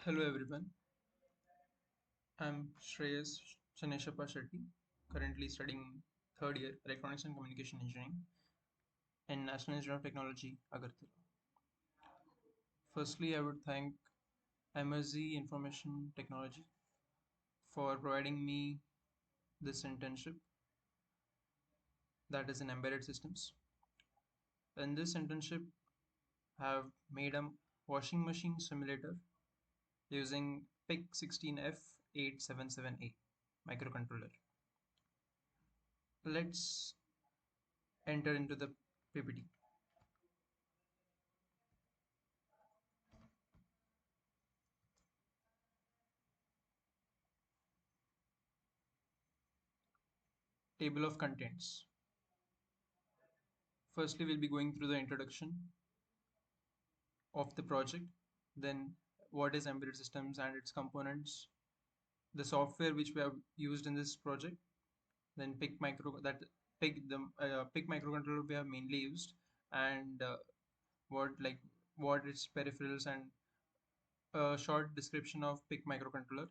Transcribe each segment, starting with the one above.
Hello everyone, I'm Shreyas Chaneshapa Shetty, currently studying third year Electronics and Communication Engineering in National Institute of Technology, Agartala. Firstly, I would thank Emertxe Information Technology for providing me this internship that is in embedded systems. In this internship, I have made a washing machine simulator using PIC16F877A microcontroller. Let's enter into the PPT. Table of contents. Firstly, we'll be going through the introduction of the project, then what is embedded systems and its components, the software which we have used in this project, then PIC microcontroller we have mainly used, and what like what its peripherals and a short description of PIC microcontroller.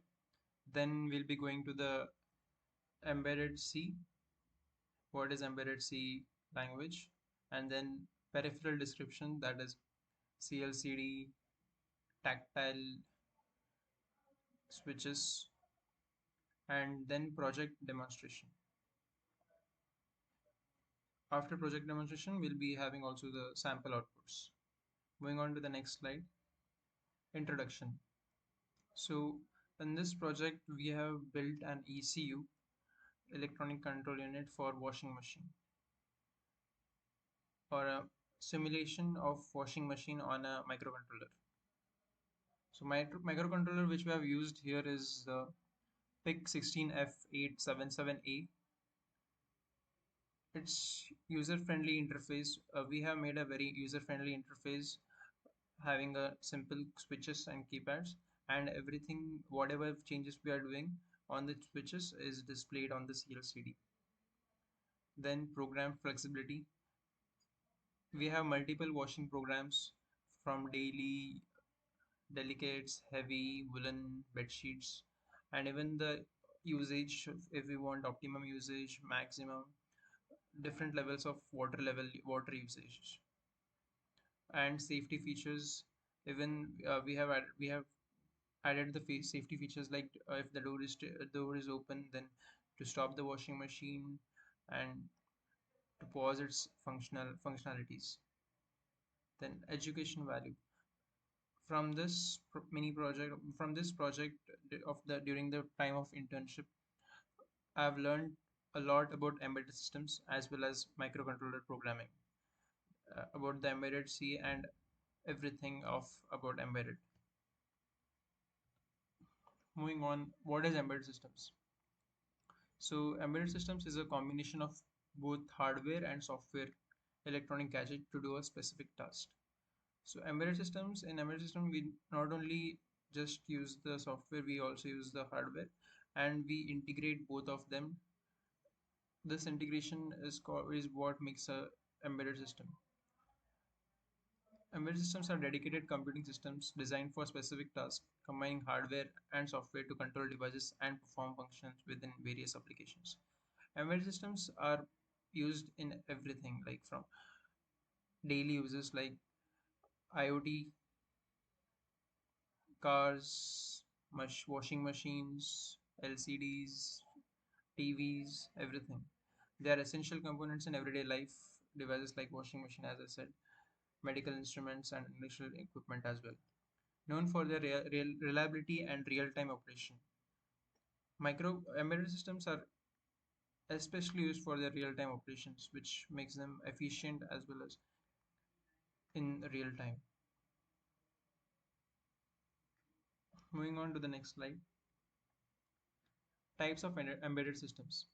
Then we'll be going to the embedded C, what is embedded C language, and then peripheral description, that is CLCD, tactile switches, and then project demonstration. After project demonstration, we'll be having also the sample outputs. Moving on to the next slide, introduction. So in this project, we have built an ECU, electronic control unit for washing machine, or a simulation of washing machine on a microcontroller. So microcontroller which we have used here is the PIC16F877A. Its user-friendly interface, we have made a very user-friendly interface having a simple switches and keypads, and everything whatever changes we are doing on the switches is displayed on the CLCD. Then program flexibility. We have multiple washing programs from daily, delicates, heavy, woolen, bed sheets, and even the usage if we want optimum usage, maximum, different levels of water usage, and safety features. Even we have added the safety features like if the door is open, then to stop the washing machine and to pause its functionalities. Then education value from this project of the during the time of internship, I've learned a lot about embedded systems as well as microcontroller programming, about the embedded C and everything of about embedded. Moving on, what is embedded systems? So embedded systems is a combination of both hardware and software electronic gadget to do a specific task. So embedded system we not only just use the software, we also use the hardware, and we integrate both of them. This integration is what makes a embedded system. Embedded systems are dedicated computing systems designed for specific tasks, combining hardware and software to control devices and perform functions within various applications. Embedded systems are used in everything, like from daily uses like IoT, cars, washing machines, LCDs, TVs, everything. They are essential components in everyday life devices like washing machine, as I said, medical instruments, and industrial equipment as well. Known for their reliability and real-time operation. Micro embedded systems are especially used for their real-time operations, which makes them efficient as well as in real time. Moving on to the next slide. Types of embedded systems.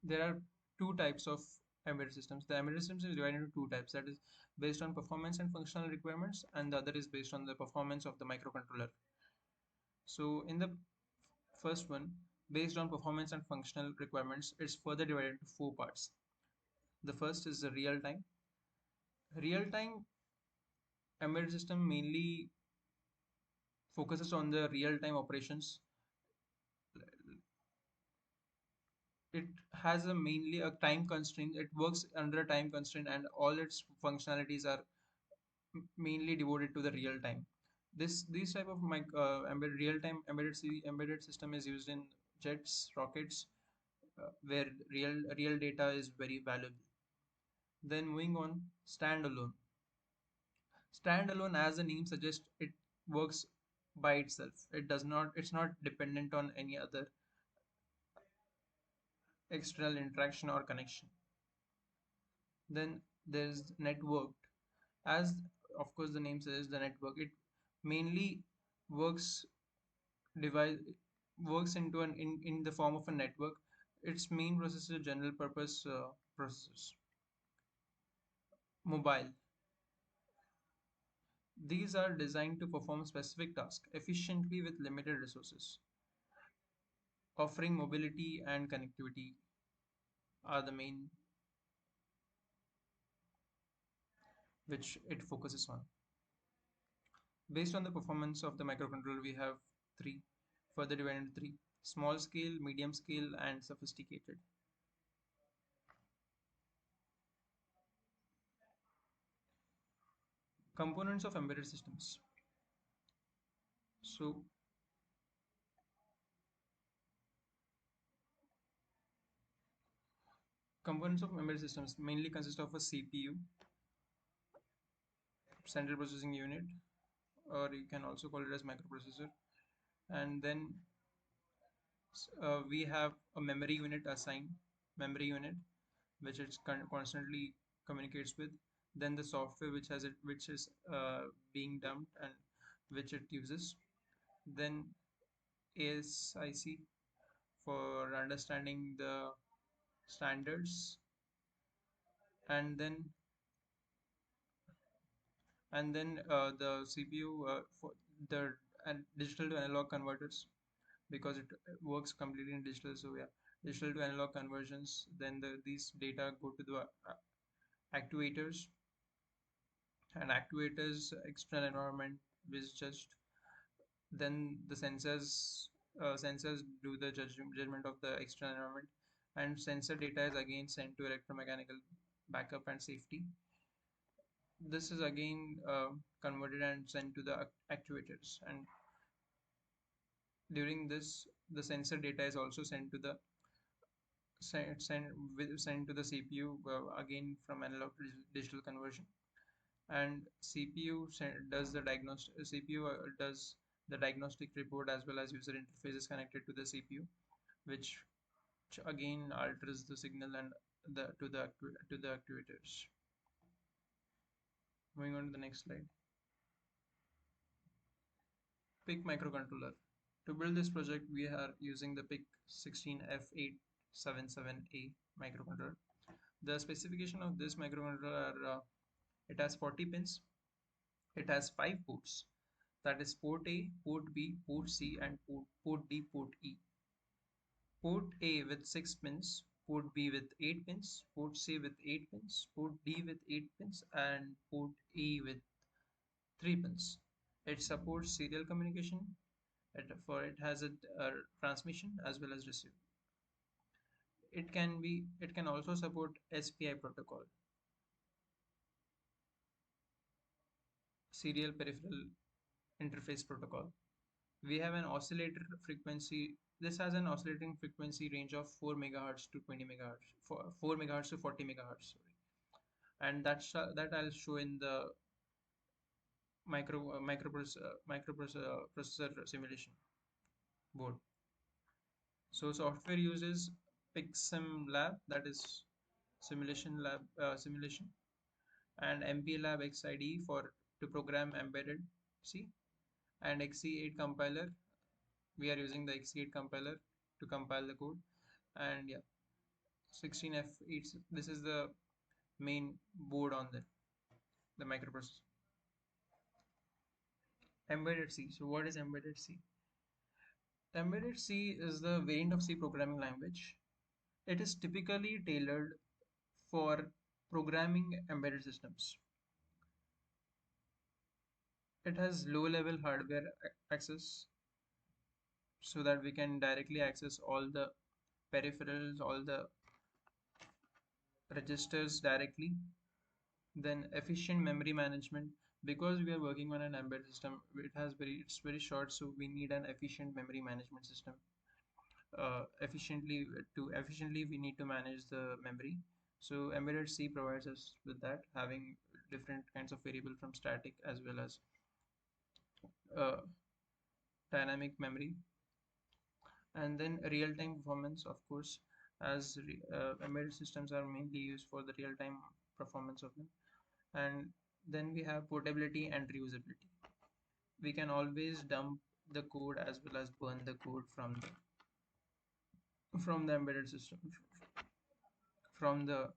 There are two types of embedded systems. The embedded systems is divided into two types. That is based on performance and functional requirements, and the other is based on the performance of the microcontroller. So in the first one, based on performance and functional requirements, it's further divided into four parts. The first is the real time. Real time embedded system mainly focuses on the real-time operations. It has a mainly a time constraint. It works under a time constraint, and all its functionalities are mainly devoted to the real time. These type of real time embedded system is used in jets, rockets, where real data is very valuable. Then moving on, standalone. Standalone, as the name suggests, it works by itself. It's not dependent on any other external interaction or connection. Then there's networked. As of course the name says, the network, it mainly works device works into in the form of a network. Its main processor, general purpose processors. Mobile. These are designed to perform specific tasks efficiently with limited resources. Offering mobility and connectivity are the main which it focuses on. Based on the performance of the microcontroller, we have three, further divided into three: small scale, medium scale, and sophisticated. Components of embedded systems. So, components of embedded systems mainly consist of a CPU, central processing unit, or you can also call it as microprocessor, and then we have a memory unit assigned, memory unit, which it constantly communicates with. Then the software which is being dumped and which it uses. Then ASIC for understanding the standards, and the CPU for the digital to analog converters, because it works completely in digital. So yeah, digital to analog conversions. Then these data go to the actuators, and actuators external environment is just. Then the sensors do the judgment of the external environment, and sensor data is again sent to electromechanical backup and safety. This is again converted and sent to the actuators, and during this the sensor data is also sent to the sent to the CPU, again from analog to digital conversion. And CPU does the diagnostic report, as well as user interface is connected to the CPU, which again alters the signal and to the actuators. Moving on to the next slide. PIC microcontroller. To build this project, we are using the PIC16F877A microcontroller. The specification of this microcontroller are, it has 40 pins, it has 5 ports, that is port A, port B, port C, and port D, port E. Port A with 6 pins, port B with 8 pins, port C with 8 pins, port D with 8 pins, and port E with 3 pins. It supports serial communication. It has a transmission as well as receive. It can also support SPI protocol, serial peripheral interface protocol. We have an oscillator frequency. This has an oscillating frequency range of 4 megahertz to 20 megahertz, 4 megahertz to 40 megahertz. Sorry. And that I'll show in the microprocessor simulation board. So software uses PIXM lab, that is simulation, and MPLAB XID for to program embedded C, and XC8 compiler. We are using the XC8 compiler to compile the code, and yeah, 16F8. This is the main board on the microprocessor. Embedded C. So what is embedded C? Embedded C is the variant of C programming language. It is typically tailored for programming embedded systems. It has low level hardware access so that we can directly access all the peripherals, all the registers directly. Then efficient memory management, because we are working on an embedded system, it's very short, so we need an efficient memory management system. Efficiently we need to manage the memory. So embedded C provides us with that, having different kinds of variable from static as well as uh, dynamic memory. And then real-time performance, of course, as embedded systems are mainly used for the real-time performance of them. And then we have portability and reusability. We can always dump the code as well as burn the code from the embedded system, from the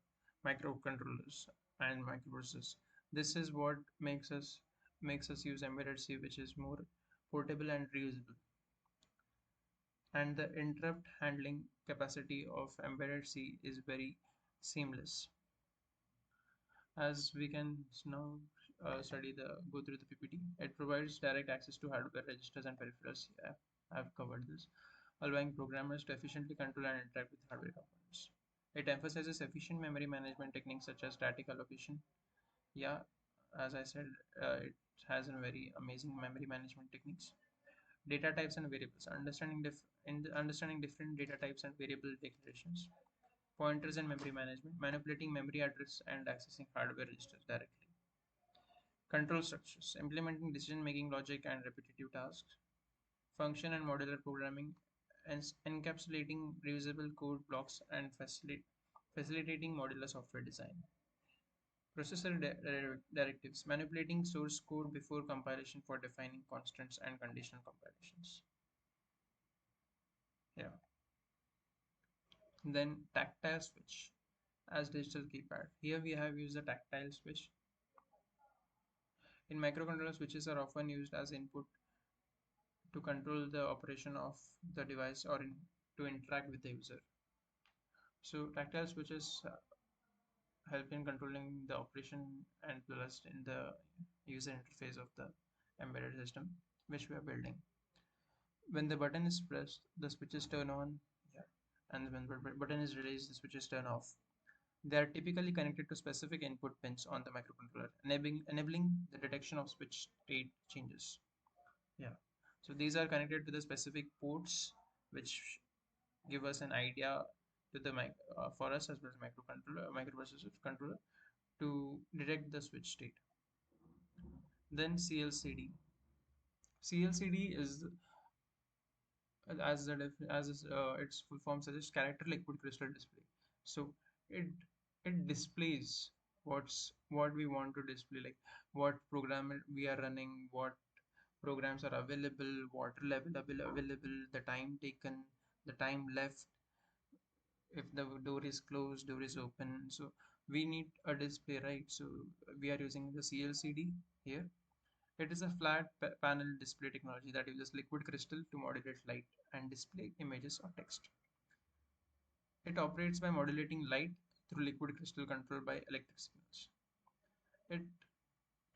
microcontrollers and microprocessors. This is what makes us use embedded C, which is more portable and reusable. And the interrupt handling capacity of embedded C is very seamless. As we can now go through the PPT, it provides direct access to hardware registers and peripherals. Yeah, I've covered this, allowing programmers to efficiently control and interact with hardware components. It emphasizes efficient memory management techniques such as static allocation. Yeah, as I said, it has a very amazing memory management techniques. Data types and variables, understanding different data types and variable declarations. Pointers and memory management, manipulating memory address and accessing hardware registers directly. Control structures, implementing decision-making logic and repetitive tasks. Function and modular programming, and encapsulating reusable code blocks and facilitating modular software design. Processor directives, manipulating source code before compilation for defining constants and conditional compilations. Yeah. Then tactile switch as digital keypad. Here we have used the tactile switch. In microcontroller, switches are often used as input to control the operation of the device or to interact with the user. So tactile switches help in controlling the operation and plus in the user interface of the embedded system which we are building. When the button is pressed, the switches turn on, yeah, and when the button is released, the switches turn off. They are typically connected to specific input pins on the microcontroller, enabling the detection of switch state changes. Yeah. So these are connected to the specific ports, which give us an idea to the for us as well as microprocessor controller to detect the switch state. Then CLCD. CLCD is its full form suggests, character liquid crystal display. So it it displays what we want to display, like what program we are running, what programs are available, water level available, the time taken, the time left, if the door is closed, door is open. So we need a display, right? So we are using the CLCD here. It is a flat panel display technology that uses liquid crystal to modulate light and display images or text. It operates by modulating light through liquid crystal controlled by electric signals. It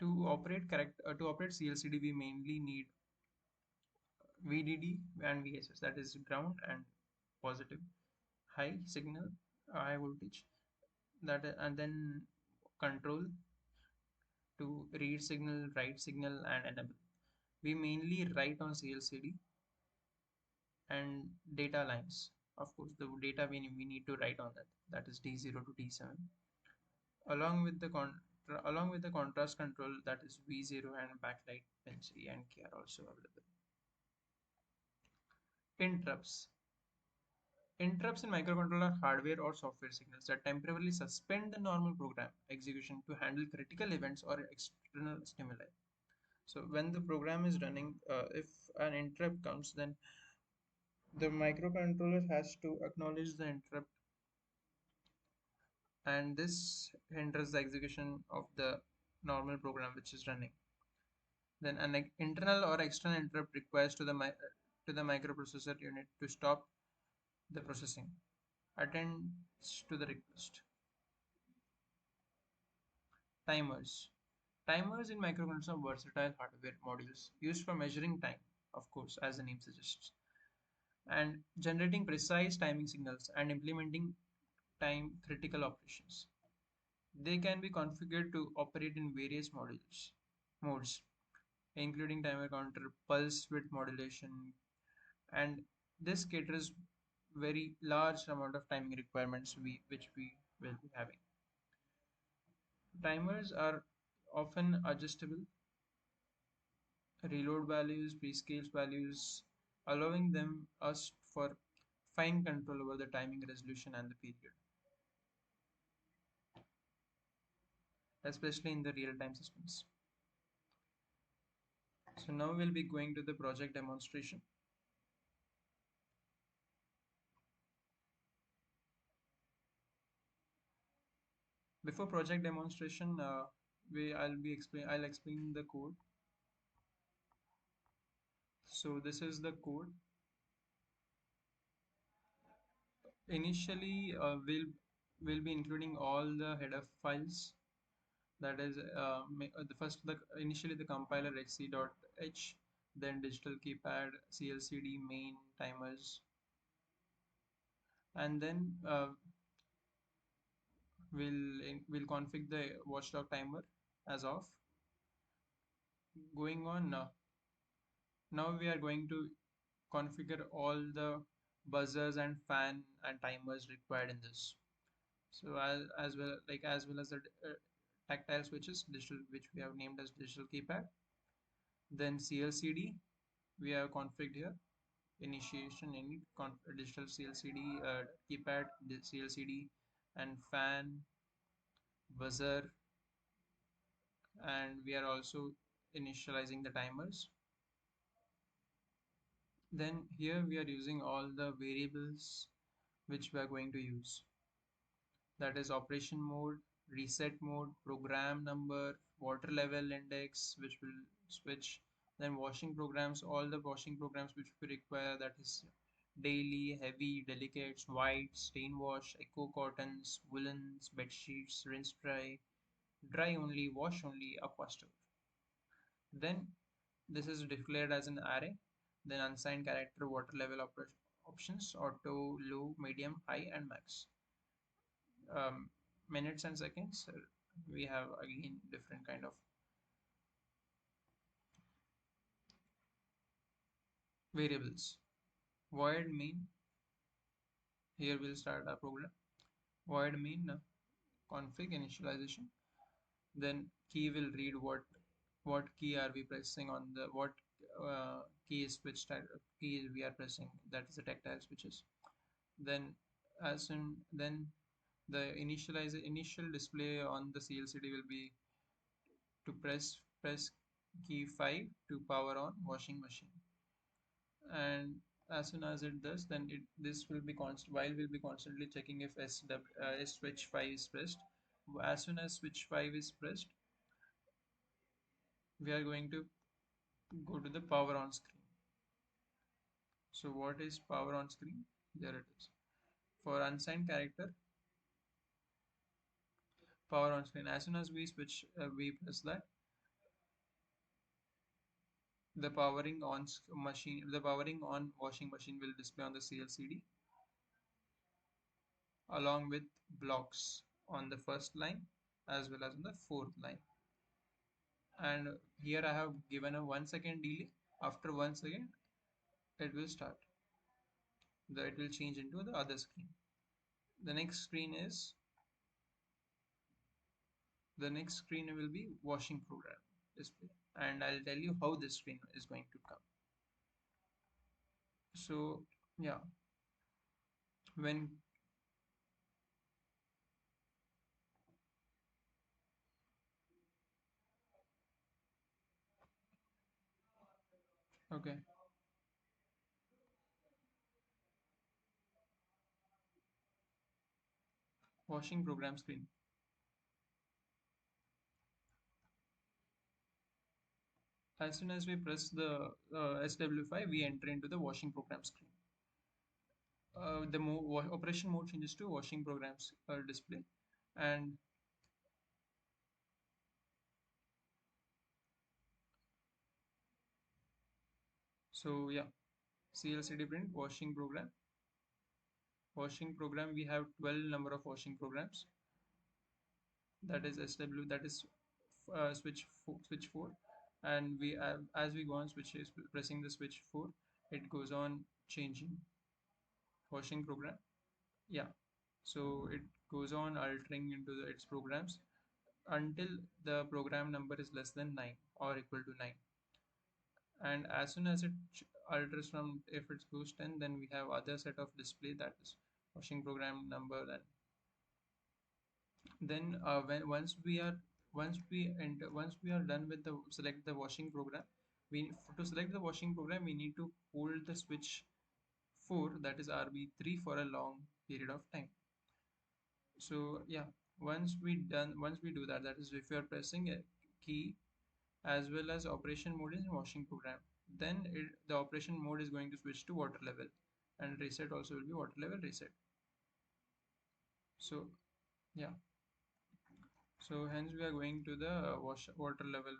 to operate CLCD, we mainly need VDD and VSS, that is ground and positive, high signal, high voltage, and then control to read signal, write signal, and enable. We mainly write on CLCD and data lines. Of course, the data we need to write on that is D0 to D7, along with the contrast control, that is V0, and backlight pins E and K are also available. Interrupts. Interrupts in microcontroller hardware or software signals that temporarily suspend the normal program execution to handle critical events or external stimuli. So when the program is running, if an interrupt comes, then the microcontroller has to acknowledge the interrupt, and this hinders the execution of the normal program which is running. Then an internal or external interrupt requires to the microprocessor unit to stop the processing, attends to the request. Timers. Timers in microcontrollers are versatile hardware modules used for measuring time, of course, as the name suggests, and generating precise timing signals and implementing time critical operations. They can be configured to operate in various modes, including timer counter, pulse width modulation, and this caters very large amount of timing requirements which we will be having. Timers are often adjustable, reload values, prescale values, allowing them us for fine control over the timing resolution and the period, especially in the real-time systems. So now we'll be going to the project demonstration. Before project demonstration, I'll explain the code. So this is the code. Initially, we'll be including all the header files. That is, initially the compiler hc.h, then digital keypad, clcd, main, timers, and then we'll config the watchdog timer as off. Going on now we are going to configure all the buzzers and fan and timers required in this. So as well as the tactile switches, digital, which we have named as digital keypad. Then CLCD we have configured here. Initiation any digital CLCD keypad, the CLCD, and fan, buzzer, and we are also initializing the timers. Then here we are using all the variables which we are going to use. That is operation mode, reset mode, program number, water level index, which will switch. Then washing programs, all the washing programs which we require, that is daily, heavy, delicates, white, stain wash, eco cottons, woolens, bed sheets, rinse dry, dry only, wash only, aqua store. Then this is declared as an array. Then unsigned character, water level options, auto, low, medium, high, and max. um, Minutes and seconds, we have again different kind of variables. Void main, here we'll start our program. Void main config initialization. Then key will read what key are we pressing on the what key is which key we are pressing, that is the tactile switches. Then then the initial display on the CLCD will be to press key 5 to power on washing machine. And as soon as it does, then this will be constant while we'll be constantly checking if switch 5 is pressed. As soon as switch 5 is pressed, we are going to go to the power on screen. So what is power on screen? There it is. For unsigned character, power on screen, as soon as we press that, the powering on washing machine will display on the CLCD along with blocks on the first line as well as on the fourth line. And here I have given a 1 second delay. After 1 second it will start, it will change into the other screen. The next screen will be washing program display, and I'll tell you how this screen is going to come. So yeah, when okay, washing program screen. As soon as we press the SW5, we enter into the washing program screen. The operation mode changes to washing programs display, and So yeah, CLCD print washing program. Washing program, we have 12 number of washing programs. That is SW, that is switch 4, and we have, as we go on switches pressing the switch 4, it goes on changing washing program. Yeah, so it goes on altering into its programs until the program number is less than 9 or equal to 9, and as soon as it alters from, if it goes 10, then we have other set of display, that is washing program number. And then when once we are done with the select the washing program, we to select the washing program we need to hold the switch 4, that is RB3, for a long period of time. So yeah, once we do that, that is if you are pressing a key as well as operation mode in washing program, then the operation mode is going to switch to water level, and reset also will be water level reset. So yeah, so hence we are going to the water level.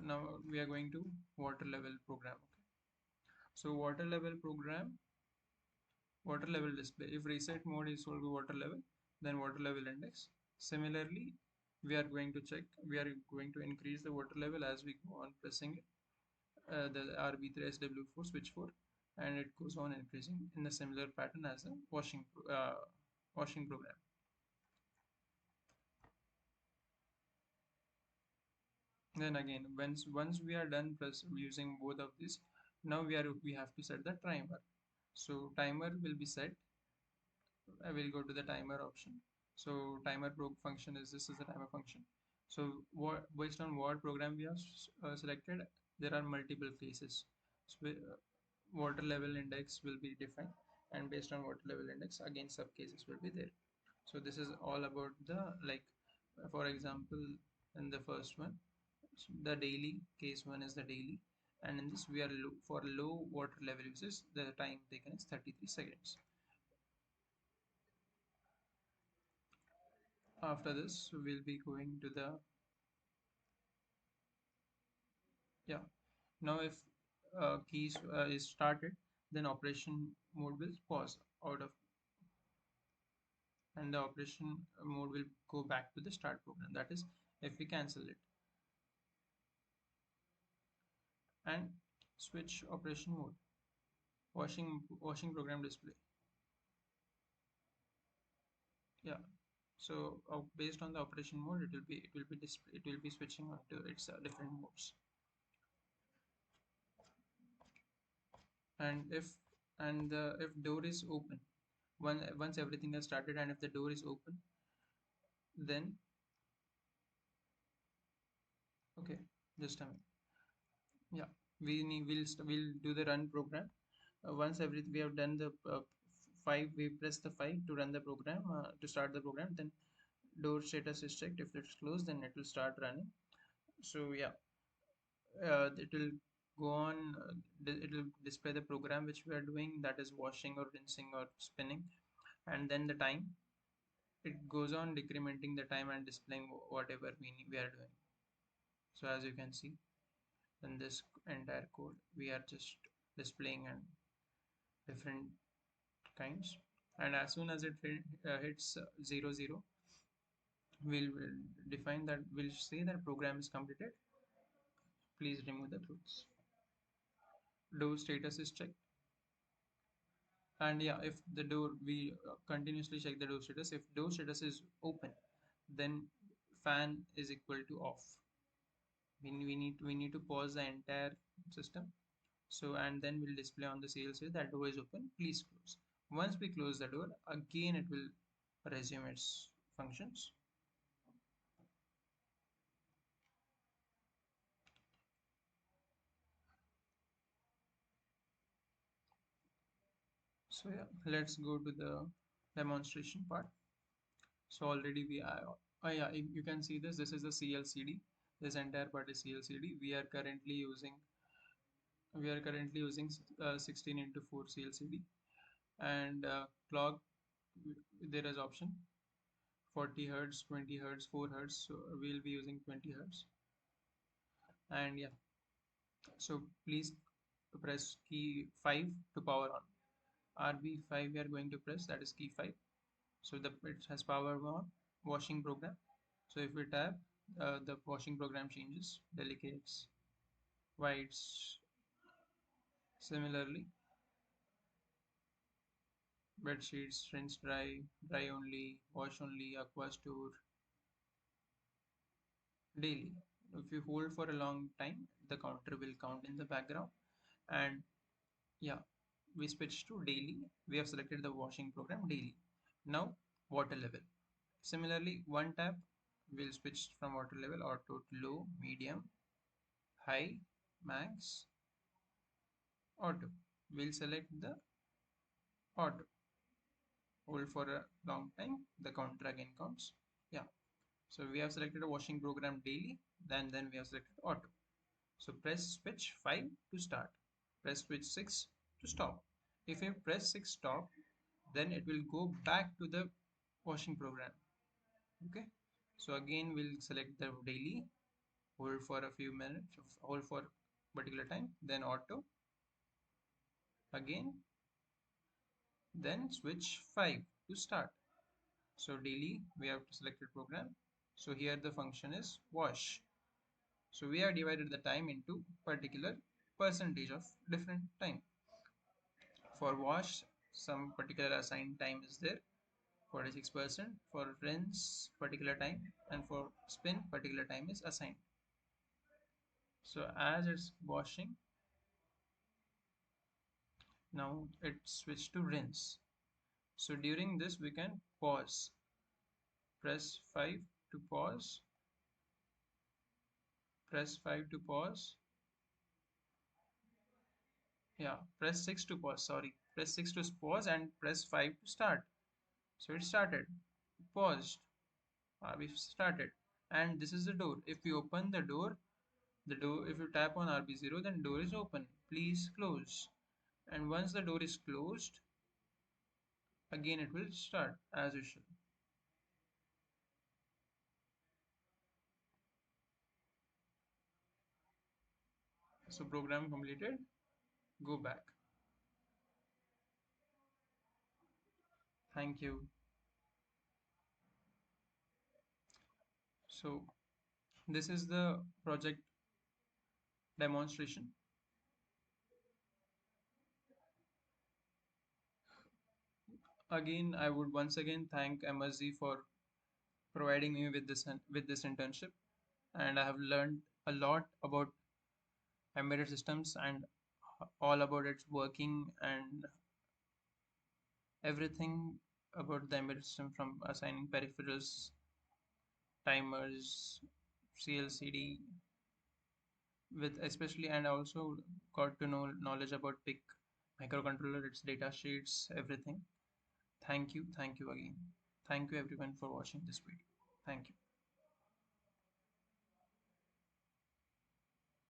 Now we are going to water level program. Okay. So water level program, water level display. If reset mode is equal to water level, then water level index. Similarly, we are going to check, we are going to increase the water level as we go on pressing it, the RB3SW4 switch 4, and it goes on increasing in a similar pattern as a washing program. Then again, once we are done using both of these, now we have to set the timer. So timer will be set. I will go to the timer option. So timer function is, this is the timer function. So what, based on what program we have selected, there are multiple cases. So water level index will be defined, and based on water level index, again sub cases will be there. So this is all about the, like, for example, in the first one, so the daily case one is the daily, and in this we are for low water level uses, the time taken is 33 seconds. After this we'll be going to the, yeah, now if keys is started, then operation mode will pause out of, and the operation mode will go back to the start program, that is if we cancel it, and switch operation mode, washing program display. Yeah, so based on the operation mode, it will be switching on to its different modes. And if door is open, once everything has started and if the door is open, then okay, just a minute. Yeah, we'll do the run program. Once everything we have done the 5, we press the 5 to run the program, to start the program. Then door status is checked. If it's closed, then it will start running. So yeah, it will go on. It will display the program which we are doing, that is washing or rinsing or spinning, and then the time. It goes on decrementing the time and displaying whatever we are doing. So as you can see, in this entire code, we are just displaying and different kinds. And as soon as it hits 0 0, will define that, we'll say that program is completed, please remove the truths. Door status is checked, and yeah, if the door, we continuously check the door status. If door status is open, then fan is equal to off. We need to pause the entire system. So, and then we'll display on the CLC that door is open, please close. Once we close the door, again it will resume its functions. So yeah, let's go to the demonstration part. So already we are, oh yeah, you can see this. This is the CLCD. This entire part is CLCD. We are currently using 16 into 4 CLCD, and clock, there is option 40 hertz, 20 hertz, 4 hertz. So we'll be using 20 hertz. And yeah, so please press key 5 to power on. RB5 we are going to press, that is key 5. So it has power on washing program. So if we tap, the washing program changes, delicates, whites. Similarly, bed sheets, rinse dry, dry only, wash only, aqua store, daily. If you hold for a long time, the counter will count in the background. And yeah, we switch to daily. We have selected the washing program daily. Now, water level. Similarly, one tap will switch from water level auto to low, medium, high, max, auto. We'll select the auto. Hold for a long time, the counter again counts. Yeah. So we have selected a washing program daily, then we have selected auto. So press switch 5 to start. Press switch 6 to stop. If you press 6 stop, then it will go back to the washing program. Okay. So again we'll select the daily, hold for a few minutes, hold for particular time, then auto again, then switch 5 to start. So daily we have to select a program. So here the function is wash. So we have divided the time into particular percentage of different time. For wash, some particular assigned time is there, 46%. For rinse, particular time, and for spin, particular time is assigned. So as it's washing, now it switched to rinse. So during this we can pause. Press 5 to pause. Press 5 to pause. Yeah, press 6 to pause. Sorry. Press 6 to pause and press 5 to start. So it started. Paused. We've started. And this is the door. If we open the door, if you tap on RB0, then door is open. Please close. And once the door is closed, again it will start as usual. So program completed. Go back. Thank you. So this is the project demonstration. Again, I would once again thank Emertxe for providing me with this internship, and I have learned a lot about embedded systems and all about its working and everything about the embedded system, from assigning peripherals, timers, CLCD, with especially, and also got to know knowledge about PIC microcontroller, its data sheets, everything. Thank you again. Thank you everyone for watching this video. Thank you.